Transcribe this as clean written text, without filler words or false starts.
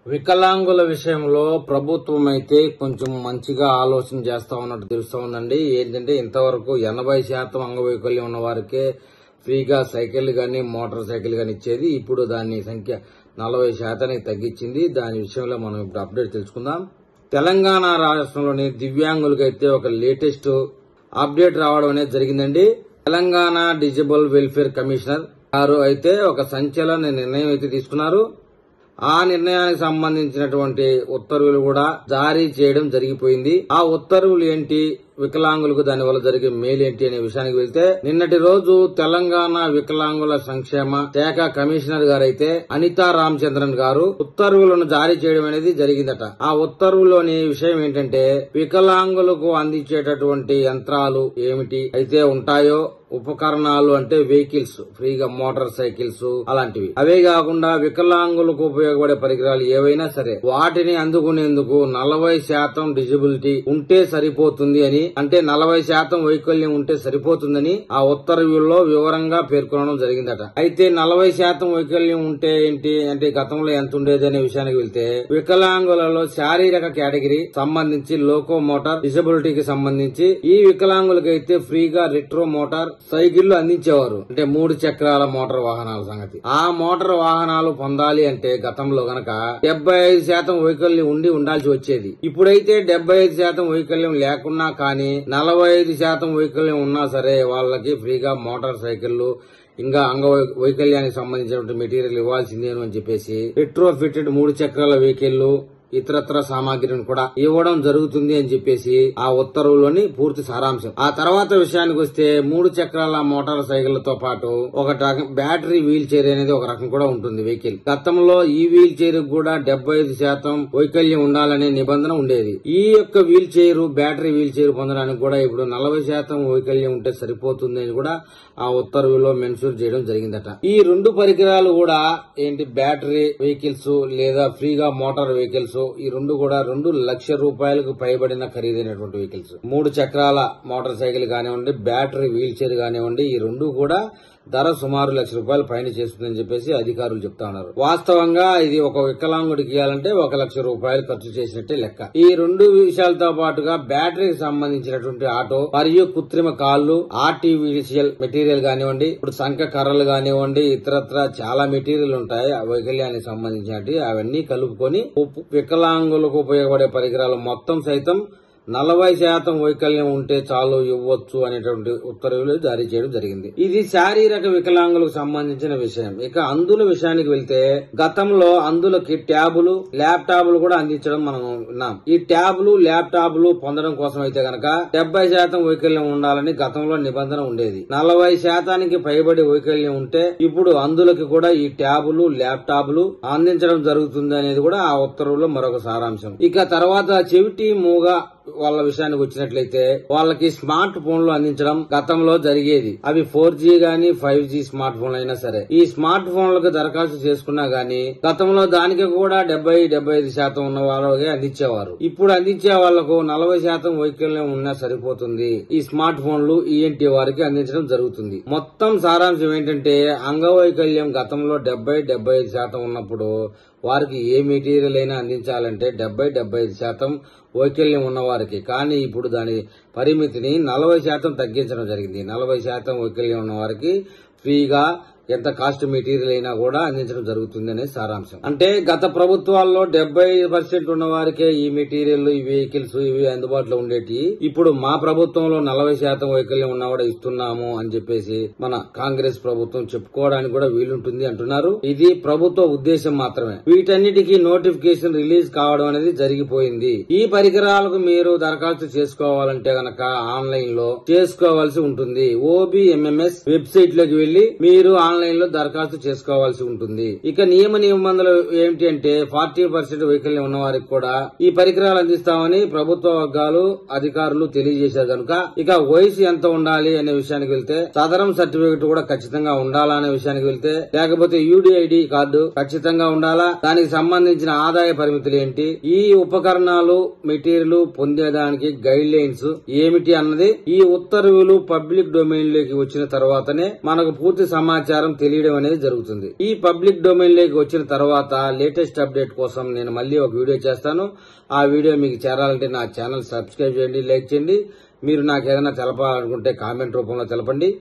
వికలాంగుల విషయంలో ప్రభుత్వం అయితే కొంచెం మంచిగా ఆలోచన చేస్తా ఉన్నట్టు తెలుస్తా ఉందండి. ఏంటంటే ఇంతవరకు 80% అంగవైకల్యం ఉన్న వారికే ఫ్రీగా సైకిల్ గాని మోటార్ సైకిల్ గాని ఇచ్చేది. ఇప్పుడు దాని సంఖ్య 40% తగ్గించింది. దాని విషయంలో మనం ఇప్పుడు అప్డేట్ తెలుసుకుందాం. తెలంగాణ రాష్ట్రంలోని దివ్యాంగులకైతే ఒక లేటెస్ట్ అప్డేట్ రావడం అనేది జరిగిందండి. తెలంగాణ డిజబుల్ వెల్ఫేర్ కమిషనర్ గారు అయితే ఒక సంచలన నిర్ణయం అయితే తీసుకున్నారు. ఆ నిర్ణయానికి సంబంధించినటువంటి ఉత్తర్వులు కూడా జారీ చేయడం జరిగిపోయింది. ఆ ఉత్తర్వులు ఏంటి, వికలాంగులకు దానివల్ల జరిగే మేలేంటి అనే విషయానికి వెళ్తే, నిన్నటి రోజు తెలంగాణ వికలాంగుల సంక్షేమ శాఖ కమిషనర్ గారైతే అనితా రామచంద్రన్ గారు ఉత్తర్వులను జారీ చేయడం అనేది జరిగిందట. ఆ ఉత్తర్వులోని విషయం ఏంటంటే, వికలాంగులకు అందించేటటువంటి యంత్రాలు ఏమిటి అయితే ఉంటాయో, ఉపకరణాలు అంటే వెహికల్స్, ఫ్రీగా మోటార్ సైకిల్స్ అలాంటివి, అవే కాకుండా వికలాంగులకు ఉపయోగపడే పరికరాలు ఏవైనా సరే వాటిని అందుకునేందుకు 40% డిజబిలిటీ ఉంటే సరిపోతుంది అని, అంటే 40% వైకల్యం ఉంటే సరిపోతుందని ఆ ఉత్తర్వుల్లో వివరంగా పేర్కొనడం జరిగిందట. అయితే 40% వైకల్యం ఉంటే ఏంటి అంటే గతంలో ఎంత ఉండేది అనే విషయానికి వెళ్తే, వికలాంగులలో శారీరక కేటగిరీ సంబంధించి లోకో మోటార్ డిజబిలిటీకి సంబంధించి ఈ వికలాంగులకైతే ఫ్రీగా రెట్రో మోటార్ సైకిళ్లు అందించేవారు. అంటే 3 చక్రాల మోటార్ వాహనాల సంగతి. ఆ మోటార్ వాహనాలు పొందాలి అంటే గతంలో గనక 75% వైకల్యం ఉండాల్సి వచ్చేది. ఇప్పుడైతే 75% వైకల్యం లేకున్నా కానీ 45% వైకల్యం ఉన్నా సరే వాళ్ళకి ఫ్రీగా మోటార్ సైకిళ్లు, ఇంకా వైకల్యానికి సంబంధించినటువంటి మెటీరియల్ ఇవ్వాల్సిందేను అని చెప్పేసి రెట్రో ఫిటెడ్ 3 చక్రాల వెహికల్, ఇతరత్ర సామాగ్రిని కూడా ఇవ్వడం జరుగుతుంది అని చెప్పేసి ఆ ఉత్తర్వులోని పూర్తి సారాంశం. ఆ తర్వాత విషయానికి వస్తే 3 చక్రాల మోటార్ సైకిళ్లతో పాటు ఒక బ్యాటరీ వీల్ చైర్ అనేది ఒక రకం కూడా ఉంటుంది వెహికల్. గతంలో ఈ వీల్ చైర్ కూడా 75% వైకల్యం ఉండాలనే నిబంధన ఉండేది. ఈ యొక్క wheelchair, battery wheelchair పొందడానికి కూడా ఇప్పుడు 40% వైకల్యం ఉంటే సరిపోతుంది అని కూడా ఆ ఉత్తర్వులో మెన్షన్ చేయడం జరిగిందట. ఈ 2 పరికరాలు కూడా ఏంటి, బ్యాటరీ వెహికల్స్ లేదా ఫ్రీగా మోటార్ వెహికల్స్, ఈ 2 కూడా 2 లక్షల రూపాయలకు పైబడిన ఖరీదైనటువంటి వెహికల్స్. 3 చక్రాల మోటార్ సైకిల్ కానివ్వండి, బ్యాటరీ వీల్ చైర్ కానివ్వండి, ఈ 2 కూడా ధర సుమారు ₹1,00,000 పైన చేస్తుందని చెప్పేసి అధికారులు చెప్తా ఉన్నారు. వాస్తవంగా ఇది ఒక వికలాంగుడికి ఇవ్వాలంటే ₹1,00,000 ఖర్చు చేసినట్టే లెక్క. ఈ 2 విషయాలతో పాటుగా బ్యాటరీకి సంబంధించినటువంటి ఆటో మరియు కృత్రిమ కాళ్లు, ఆర్టిఫిషియల్ మెటీరియల్ కానివ్వండి, ఇప్పుడు సంఖ కర్రలు కానివ్వండి, ఇతరత్ర చాలా మెటీరియల్ ఉంటాయి వైకల్యానికి సంబంధించినవి. అవన్నీ కలుపుకొని వికలాంగులకు ఉపయోగపడే పరికరాలు మొత్తం సైతం 40% వైకల్యం ఉంటే చాలు ఇవ్వచ్చు అనేటువంటి ఉత్తర్వులు జారీ చేయడం జరిగింది. ఇది శారీరక వికలాంగులకు సంబంధించిన విషయం. ఇక అందుల విషయానికి వెళ్తే, గతంలో అందులకి ట్యాబులు, ల్యాప్టాప్లు కూడా అందించడం మనం విన్నాం. ఈ ట్యాబులు, ల్యాప్టాప్లు పొందడం కోసం అయితే గనక 70% వైకల్యం ఉండాలని గతంలో నిబంధన ఉండేది. 40% పైబడి వైకల్యం ఉంటే ఇప్పుడు అందులకి కూడా ఈ ట్యాబులు, ల్యాప్టాప్లు అందించడం జరుగుతుంది అనేది కూడా ఆ ఉత్తర్వులో మరొక సారాంశం. ఇక తర్వాత చెవిటి, మూగ వాళ్ళ విషయానికి వచ్చినట్లయితే వాళ్ళకి స్మార్ట్ ఫోన్లు అందించడం గతంలో జరిగేది. అవి 4G గానీ 5G స్మార్ట్ ఫోన్లు అయినా సరే ఈ స్మార్ట్ ఫోన్లకు దరఖాస్తు చేసుకున్నా గానీ గతంలో దానికి కూడా 70-75% ఉన్న వాళ్ళకే అందించేవారు. ఇప్పుడు అందించే వాళ్లకు 40% వైకల్యం ఉన్నా సరిపోతుంది. ఈ స్మార్ట్ ఫోన్లు ENT వారికి అందించడం జరుగుతుంది. మొత్తం సారాంశం ఏంటంటే, అంగవైకల్యం గతంలో 70-75% ఉన్నప్పుడు వారికి ఏ మెటీరియల్ అయినా అందించాలంటే 70-75% వైకల్యం ఉన్నవారికి. కానీ ఇప్పుడు దాని పరిమితిని 40% తగ్గించడం జరిగింది. 40% వైకల్యం ఉన్న వారికి ఫ్రీగా ఎంత కాస్ట్ మెటీరియల్ అయినా కూడా అందించడం జరుగుతుంది అనే సారాంశం. అంటే గత ప్రభుత్వాల్లో 70% ఉన్న వారికే ఈ మెటీరియల్, ఈ వెహికల్స్ ఇవి అందుబాటులో ఉండేటి. ఇప్పుడు మా ప్రభుత్వంలో 40% వైకల్యం ఉన్నవాడు ఇస్తున్నాము అని చెప్పేసి మన కాంగ్రెస్ ప్రభుత్వం చెప్పుకోవడానికి కూడా వీలుంటుంది అంటున్నారు. ఇది ప్రభుత్వ ఉద్దేశం మాత్రమే. వీటన్నిటికీ నోటిఫికేషన్ రిలీజ్ కావడం అనేది జరిగిపోయింది. ఈ పరికరాలకు మీరు దరఖాస్తు చేసుకోవాలంటే గనక ఆన్లైన్ లో చేసుకోవాల్సి ఉంటుంది. OBMMS వెబ్సైట్ లోకి వెళ్లి మీరు ఆన్లైన్ లో దరఖాస్తు చేసుకోవాల్సి ఉంటుంది. ఇక నిబంధనలు ఏమిటి అంటే, 40% వైకల్యం ఉన్న వారికి కూడా ఈ పరికరాలు అందిస్తామని ప్రభుత్వ వర్గాలు, అధికారులు తెలియజేశారు కనుక ఇక వయసు ఎంత ఉండాలి అనే విషయానికి వెళ్తే, సదరం సర్టిఫికెట్ కూడా ఖచ్చితంగా ఉండాలా అనే విషయానికి వెళ్తే, లేకపోతే UDID కార్డు ఖచ్చితంగా ఉండాలా, దానికి సంబంధించిన ఆదాయ పరిమితులు ఏంటి, ఈ ఉపకరణాలు మెటీరియల్ పొందేదానికి గైడ్ లైన్స్ ఏమిటి అన్నది ఈ ఉత్తర్వులు పబ్లిక్ డొమైన్ లోకి వచ్చిన తర్వాతనే మనకు పూర్తి సమాచారం సమాచారం తెలియడం అనేది జరుగుతుంది. ఈ పబ్లిక్ డొమైన్ లోకి వచ్చిన తర్వాత లేటెస్ట్ అప్డేట్ కోసం నేను మళ్ళీ ఒక వీడియో చేస్తాను. ఆ వీడియో మీకు చేరాలంటే నా ఛానల్ సబ్స్క్రైబ్ చేయండి, లైక్ చేయండి. మీరు నాకు ఏదైనా తెలపాలనుకుంటే కామెంట్ రూపంలో తెలపండి.